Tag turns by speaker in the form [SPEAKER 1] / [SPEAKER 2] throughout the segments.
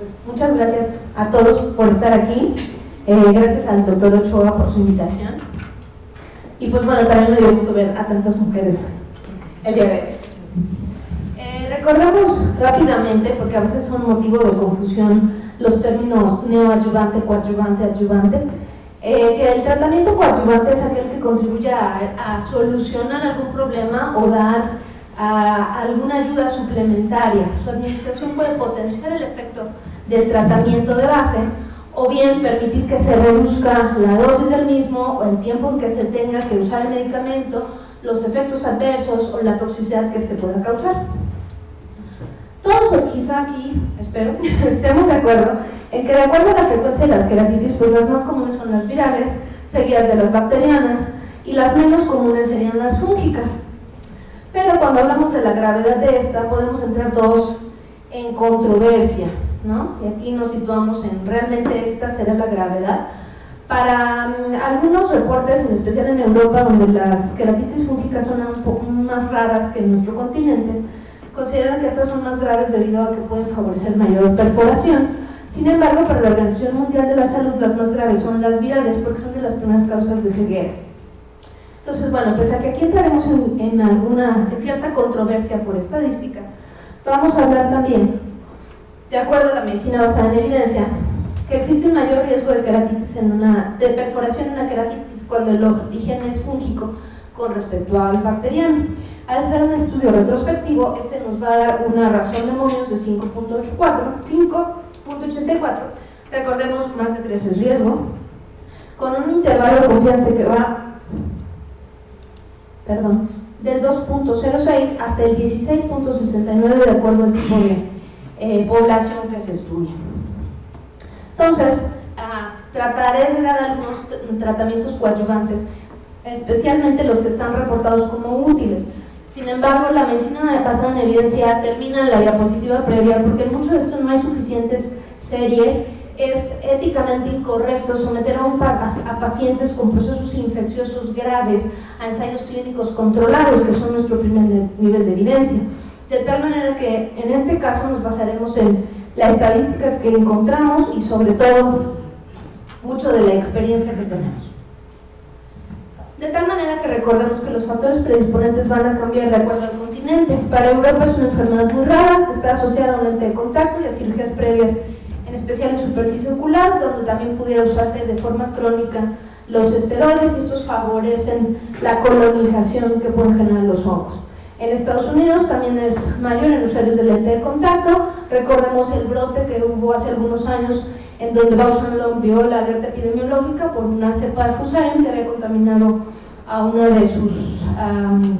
[SPEAKER 1] pues muchas gracias a todos por estar aquí, gracias al doctor Ochoa por su invitación, y pues bueno, también me dio gusto ver a tantas mujeres el día de hoy. Recordamos rápidamente, porque a veces son motivo de confusión los términos neoadyuvante, coadyuvante, adyuvante, que el tratamiento coadyuvante es aquel que contribuye a solucionar algún problema o dar alguna ayuda suplementaria. Su administración puede potenciar el efecto del tratamiento de base o bien permitir que se reduzca la dosis del mismo o el tiempo en que se tenga que usar el medicamento, los efectos adversos o la toxicidad que este pueda causar. Todos quizá aquí, espero, estemos de acuerdo en que de acuerdo a la frecuencia de las queratitis, pues las más comunes son las virales, seguidas de las bacterianas, y las menos comunes serían las fúngicas. Pero cuando hablamos de la gravedad de esta, podemos entrar todos en controversia, ¿no? Y aquí nos situamos en realmente esta será la gravedad. Para algunos reportes, en especial en Europa, donde las queratitis fúngicas son un poco más raras que en nuestro continente, consideran que estas son más graves debido a que pueden favorecer mayor perforación. Sin embargo, para la Organización Mundial de la Salud, las más graves son las virales, porque son de las primeras causas de ceguera. Entonces, bueno, pues aquí entraremos en cierta controversia por estadística. Vamos a hablar también, de acuerdo a la medicina basada en evidencia, que existe un mayor riesgo de queratitis de perforación en una queratitis cuando el origen es fúngico con respecto al bacteriano. Al hacer un estudio retrospectivo, este nos va a dar una razón de Mohnius de 5.84. Recordemos, más de 3 es riesgo, con un intervalo de confianza que va del 2.06 hasta el 16.69 de acuerdo al tipo de población que se estudia. Entonces, trataré de dar algunos tratamientos coadyuvantes, especialmente los que están reportados como útiles. Sin embargo, la medicina basada en evidencia termina en la diapositiva previa porque en mucho de esto no hay suficientes series. Es éticamente incorrecto someter a pacientes con procesos infecciosos graves a ensayos clínicos controlados, que son nuestro primer nivel de evidencia. De tal manera que en este caso nos basaremos en la estadística que encontramos y sobre todo mucho de la experiencia que tenemos. De tal manera que recordemos que los factores predisponentes van a cambiar de acuerdo al continente. Para Europa es una enfermedad muy rara, que está asociada a un lente de contacto y a cirugías previas, en especial en superficie ocular, donde también pudiera usarse de forma crónica los esteroides, y estos favorecen la colonización que pueden generar los hongos. En Estados Unidos también es mayor en usuarios de lente de contacto. Recordemos el brote que hubo hace algunos años en donde Bausch & Lomb vio la alerta epidemiológica por una cepa de Fusarium que había contaminado a una de sus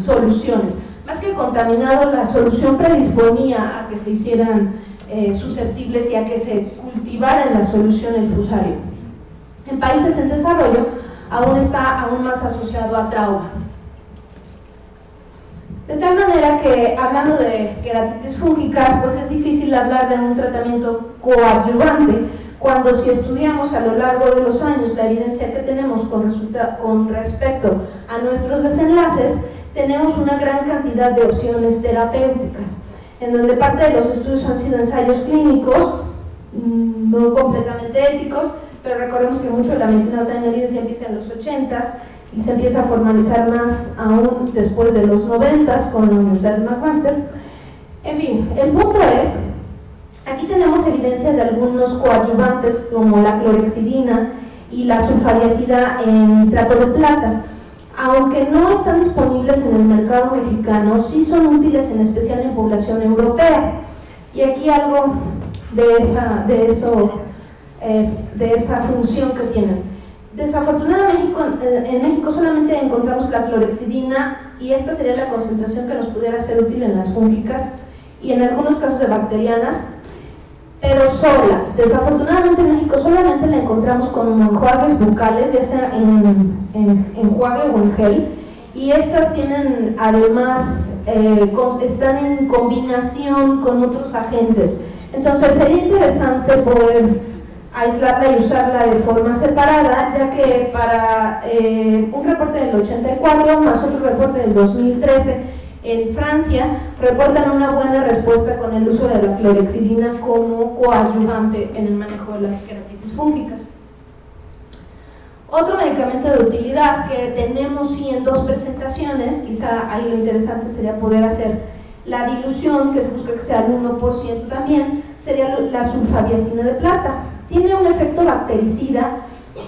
[SPEAKER 1] soluciones. Más que contaminado, la solución predisponía a que se hicieran susceptibles y a que se cultivara en la solución el Fusarium. En países en desarrollo aún está más asociado a trauma. De tal manera que, hablando de queratitis fúngicas, pues es difícil hablar de un tratamiento coadyuvante cuando, si estudiamos a lo largo de los años la evidencia que tenemos con respecto a nuestros desenlaces, tenemos una gran cantidad de opciones terapéuticas, en donde parte de los estudios han sido ensayos clínicos, no completamente éticos, pero recordemos que mucho de la medicina basada en evidencia empieza en los 80s y se empieza a formalizar más aún después de los 90s con la Universidad de McMaster. En fin, el punto es, aquí tenemos evidencia de algunos coadyuvantes como la clorexidina y la sulfadiazida en nitrato de plata. Aunque no están disponibles en el mercado mexicano, sí son útiles en especial en población europea. Y aquí algo de esa función que tienen. Desafortunadamente en México solamente encontramos la clorexidina y esta sería la concentración que nos pudiera ser útil en las fúngicas y en algunos casos de bacterianas, pero sola. Desafortunadamente en México solamente la encontramos como enjuagues bucales, ya sea en enjuague o en gel, y estas tienen además, están en combinación con otros agentes. Entonces sería interesante poder aislarla y usarla de forma separada, ya que para un reporte del 84 más otro reporte del 2013 en Francia reportan una buena respuesta con el uso de la clorexidina como coadyuvante en el manejo de las queratitis fúngicas. Otro medicamento de utilidad que tenemos sí en 2 presentaciones, quizá ahí lo interesante sería poder hacer la dilución, que se busca que sea al 1% también, sería la sulfadiazina de plata. Tiene un efecto bactericida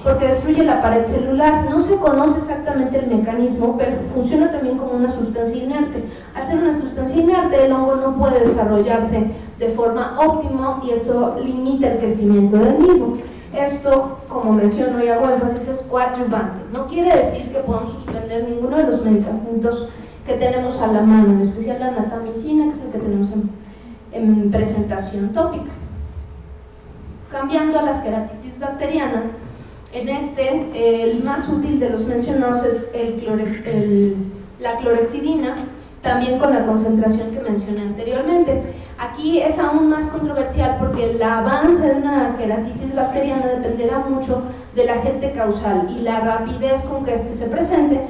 [SPEAKER 1] porque destruye la pared celular. No se conoce exactamente el mecanismo, pero funciona también como una sustancia inerte. Al ser una sustancia inerte, el hongo no puede desarrollarse de forma óptima y esto limita el crecimiento del mismo. Esto, como menciono y hago énfasis, es coadyuvante. No quiere decir que podamos suspender ninguno de los medicamentos que tenemos a la mano, en especial la natamicina, que es el que tenemos en presentación tópica. Cambiando a las queratitis bacterianas, en el más útil de los mencionados es la clorexidina, también con la concentración que mencioné anteriormente. Aquí es aún más controversial porque el avance de una queratitis bacteriana dependerá mucho del agente causal y la rapidez con que éste se presente.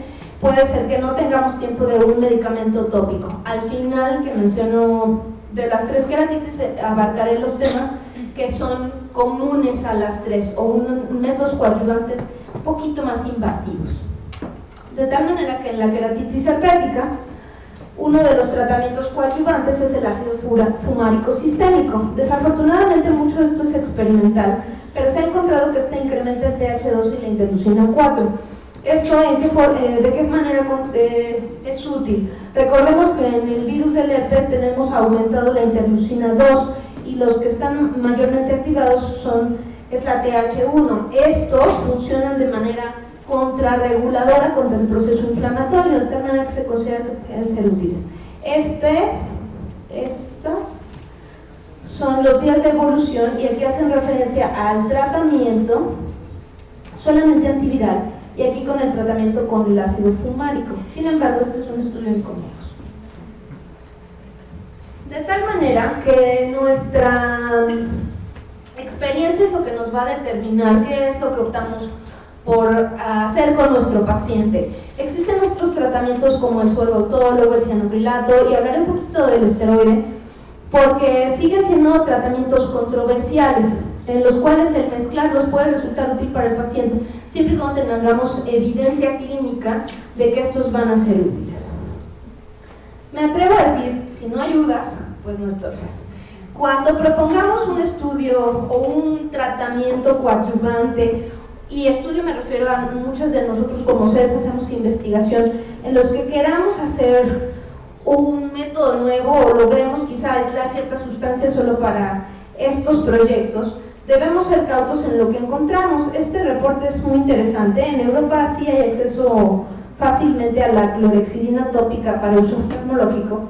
[SPEAKER 1] Puede ser que no tengamos tiempo de un medicamento tópico. Al final, que menciono, de las 3 queratitis abarcaré los temas que son comunes a las 3 o métodos coadyuvantes un poquito más invasivos. De tal manera que en la queratitis herpética, uno de los tratamientos coadyuvantes es el ácido fumárico sistémico. Desafortunadamente mucho de esto es experimental, pero se ha encontrado que este incrementa el TH2 y la interleucina 4. ¿Esto de qué manera es útil? Recordemos que en el virus del herpes tenemos aumentado la interleucina 2 y los que están mayormente activados es la TH1. Estos funcionan de manera contrarreguladora contra el proceso inflamatorio, de tal manera que se considera que pueden ser útiles. Estas son los días de evolución y aquí hacen referencia al tratamiento solamente antiviral y aquí con el tratamiento con el ácido fumárico. Sin embargo, este es un estudio en conejos. De tal manera que nuestra experiencia es lo que nos va a determinar qué es lo que optamos por hacer con nuestro paciente. Existen otros tratamientos como el sueroautólogo, el cianocrilato, y hablaré un poquito del esteroide, porque siguen siendo tratamientos controversiales, en los cuales el mezclarlos puede resultar útil para el paciente, siempre y cuando tengamos evidencia clínica de que estos van a ser útiles. Me atrevo a decir, si no ayudas, pues no estorbas. Cuando propongamos un estudio o un tratamiento coadyuvante, y estudio me refiero a muchos de nosotros como CES hacemos investigación en los que queramos hacer un método nuevo o logremos quizá aislar ciertas sustancias solo para estos proyectos, debemos ser cautos en lo que encontramos. Este reporte es muy interesante. En Europa sí hay acceso fácilmente a la clorexidina tópica para uso oftalmológico,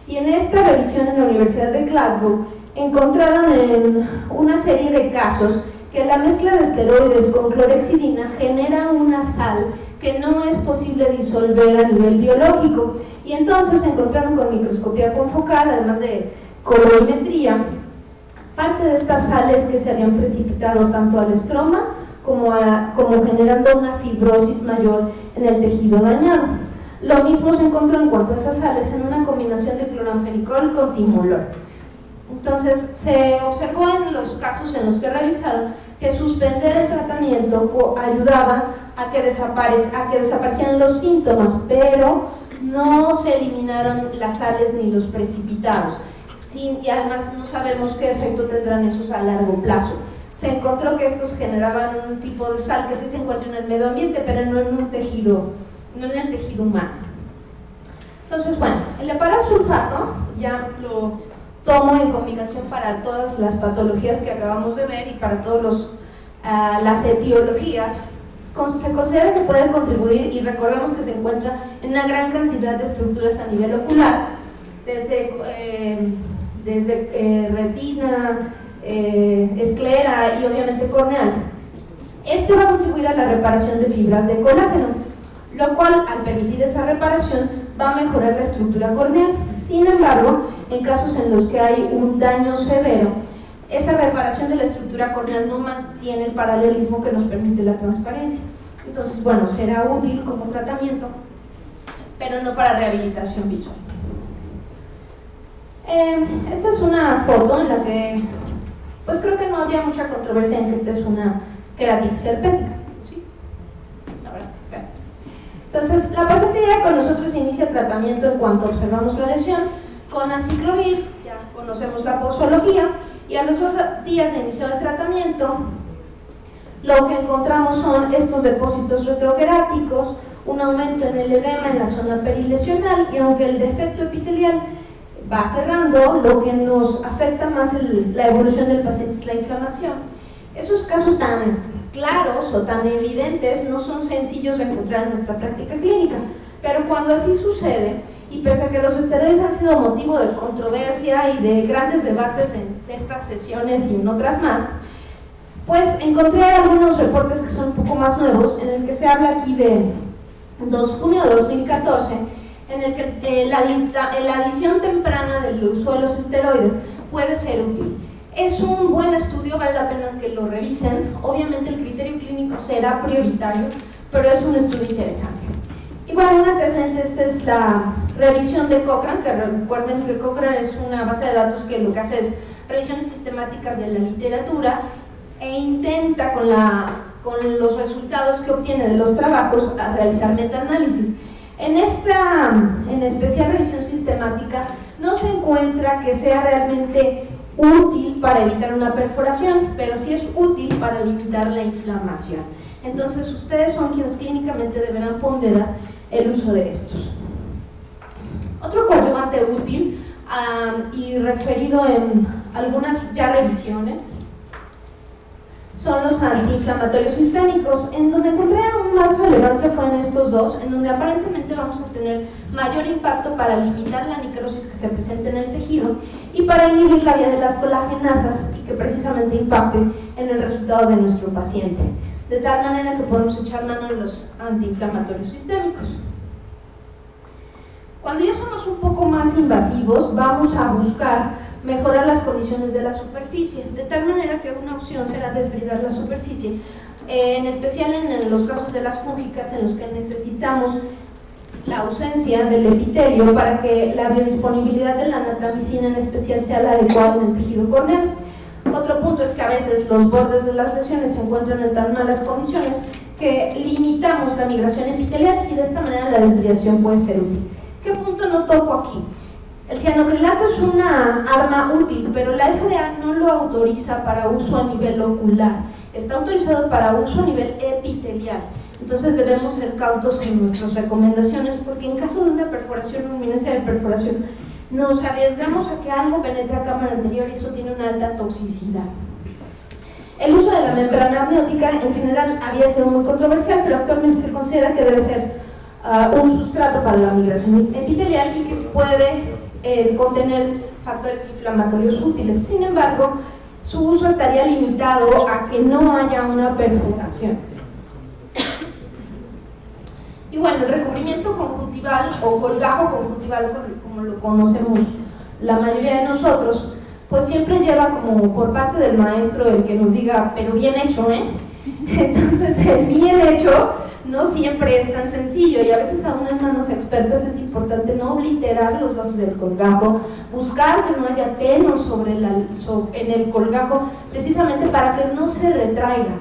[SPEAKER 1] y en esta revisión en la Universidad de Glasgow encontraron en una serie de casos que la mezcla de esteroides con clorexidina genera una sal que no es posible disolver a nivel biológico, y entonces encontraron con microscopía confocal, además de colorimetría, parte de estas sales que se habían precipitado tanto al estroma como generando una fibrosis mayor en el tejido dañado. Lo mismo se encontró en cuanto a esas sales en una combinación de cloranfenicol con timolol. Entonces se observó en los casos en los que revisaron que suspender el tratamiento ayudaba a que desaparecieran los síntomas, pero no se eliminaron las sales ni los precipitados, y además no sabemos qué efecto tendrán esos a largo plazo. Se encontró que estos generaban un tipo de sal que sí se encuentra en el medio ambiente, pero no en un tejido, no en el tejido humano. Entonces, bueno, el heparalsulfato ya lo tomo en combinación para todas las patologías que acabamos de ver y para todas las etiologías. Se considera que puede contribuir, y recordemos que se encuentra en una gran cantidad de estructuras a nivel ocular, desde retina, esclera y obviamente corneal. Este va a contribuir a la reparación de fibras de colágeno, lo cual, al permitir esa reparación, va a mejorar la estructura corneal. Sin embargo, en casos en los que hay un daño severo, esa reparación de la estructura corneal no mantiene el paralelismo que nos permite la transparencia. Entonces, bueno, será útil como tratamiento, pero no para rehabilitación visual. Esta es una foto en la que, pues creo que no habría mucha controversia en que esta es una queratitis herpética. ¿Sí? La verdad, claro. Entonces, la pasantía con nosotros inicia tratamiento en cuanto observamos la lesión con aciclovir, ya conocemos la posología, y a los 2 días de iniciar el tratamiento, lo que encontramos son estos depósitos retroqueráticos, un aumento en el edema en la zona perilesional, y aunque el defecto epitelial va cerrando, lo que nos afecta más la evolución del paciente es la inflamación. Esos casos tan claros o tan evidentes no son sencillos de encontrar en nuestra práctica clínica, pero cuando así sucede, y pese a que los esteroides han sido motivo de controversia y de grandes debates en estas sesiones y en otras más, pues encontré algunos reportes que son un poco más nuevos, en el que se habla aquí de junio de 2014, en el que la adición temprana del uso de los esteroides puede ser útil. Es un buen estudio, vale la pena que lo revisen. Obviamente el criterio clínico será prioritario, pero es un estudio interesante. Y bueno, un antecedente, esta es la revisión de Cochrane, que recuerden que Cochrane es una base de datos que lo que hace es revisiones sistemáticas de la literatura e intenta con los resultados que obtiene de los trabajos a realizar metaanálisis. En esta, en especial revisión sistemática, no se encuentra que sea realmente útil para evitar una perforación, pero sí es útil para limitar la inflamación. Entonces, ustedes son quienes clínicamente deberán ponderar el uso de estos. Otro coadyuvante útil y referido en algunas ya revisiones son los antiinflamatorios sistémicos. En donde encontré aún más relevancia fue en estos dos, en donde aparentemente vamos a tener mayor impacto para limitar la necrosis que se presenta en el tejido y para inhibir la vía de las colagenasas y que precisamente impacte en el resultado de nuestro paciente, de tal manera que podemos echar mano de los antiinflamatorios sistémicos. Cuando ya somos un poco más invasivos, vamos a buscar mejorar las condiciones de la superficie, de tal manera que una opción será desbridar la superficie, en especial en los casos de las fúngicas en los que necesitamos la ausencia del epitelio para que la biodisponibilidad de la natamicina en especial sea la adecuada en el tejido corneal. Otro punto es que a veces los bordes de las lesiones se encuentran en tan malas condiciones que limitamos la migración epitelial y de esta manera la desbridación puede ser útil. ¿Qué punto no toco aquí? El cianocrilato es una arma útil, pero la FDA no lo autoriza para uso a nivel ocular, está autorizado para uso a nivel epitelial. Entonces debemos ser cautos en nuestras recomendaciones, porque en caso de una perforación o inminencia de perforación, nos arriesgamos a que algo penetre a cámara anterior y eso tiene una alta toxicidad. El uso de la membrana amniótica en general había sido muy controversial, pero actualmente se considera que debe ser un sustrato para la migración epitelial y que puede contener factores inflamatorios útiles. Sin embargo, su uso estaría limitado a que no haya una perforación. Y bueno, el recubrimiento conjuntival o colgajo conjuntival, como lo conocemos la mayoría de nosotros, pues siempre lleva como por parte del maestro el que nos diga, pero bien hecho, ¿eh? Entonces el bien hecho no siempre es tan sencillo y a veces aún en manos expertas es importante no obliterar los vasos del colgajo, buscar que no haya teno en el colgajo, precisamente para que no se retraiga.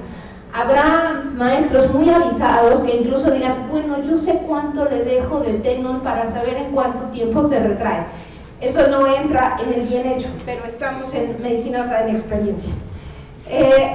[SPEAKER 1] Habrá maestros muy avisados que incluso digan, bueno, yo sé cuánto le dejo de teno para saber en cuánto tiempo se retrae. Eso no entra en el bien hecho, pero estamos en medicina basada en experiencia.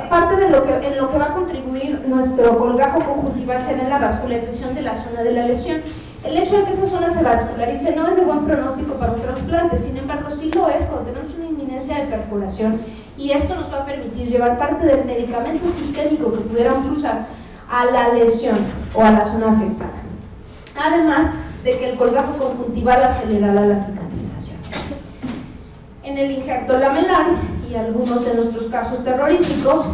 [SPEAKER 1] Parte de en lo que va a contribuir nuestro colgajo conjuntival será en la vascularización de la zona de la lesión. El hecho de que esa zona se vascularice no es de buen pronóstico para un trasplante, sin embargo sí lo es cuando tenemos una inminencia de perforación, y esto nos va a permitir llevar parte del medicamento sistémico que pudiéramos usar a la lesión o a la zona afectada. Además de que el colgajo conjuntival acelerará la cicatrización. En el injerto lamelar y algunos de nuestros casos terroríficos,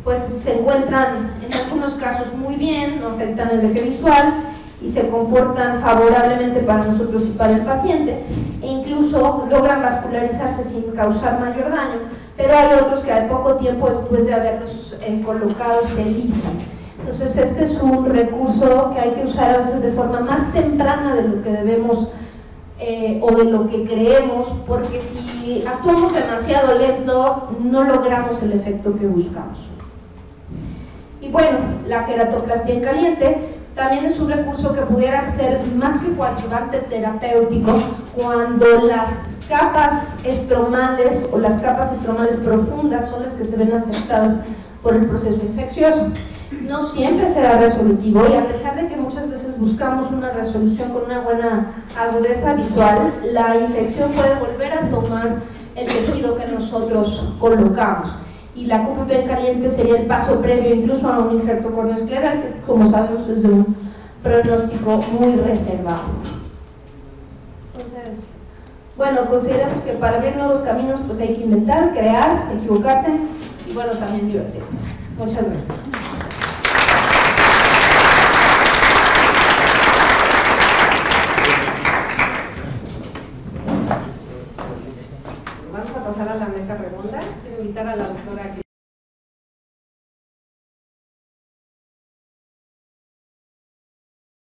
[SPEAKER 1] pues se encuentran en algunos casos muy bien, no afectan el eje visual y se comportan favorablemente para nosotros y para el paciente, e incluso logran vascularizarse sin causar mayor daño, pero hay otros que al poco tiempo después de haberlos colocado se lisan. Entonces este es un recurso que hay que usar a veces de forma más temprana de lo que debemos o de lo que creemos, porque si actuamos demasiado lento no logramos el efecto que buscamos. Y bueno, la queratoplastia en caliente también es un recurso que pudiera ser más que coadyuvante terapéutico cuando las capas estromales o las capas estromales profundas son las que se ven afectadas por el proceso infeccioso. No siempre será resolutivo, y a pesar de que muchas veces buscamos una resolución con una buena agudeza visual, la infección puede volver a tomar el tejido que nosotros colocamos, y la QPP caliente sería el paso previo incluso a un injerto corneoescleral, que como sabemos es de un pronóstico muy reservado. Entonces, bueno, consideramos que para abrir nuevos caminos pues hay que inventar, crear, equivocarse y bueno, también divertirse. Muchas gracias.
[SPEAKER 2] Vamos a pasar a la mesa redonda. Quiero invitar a la doctora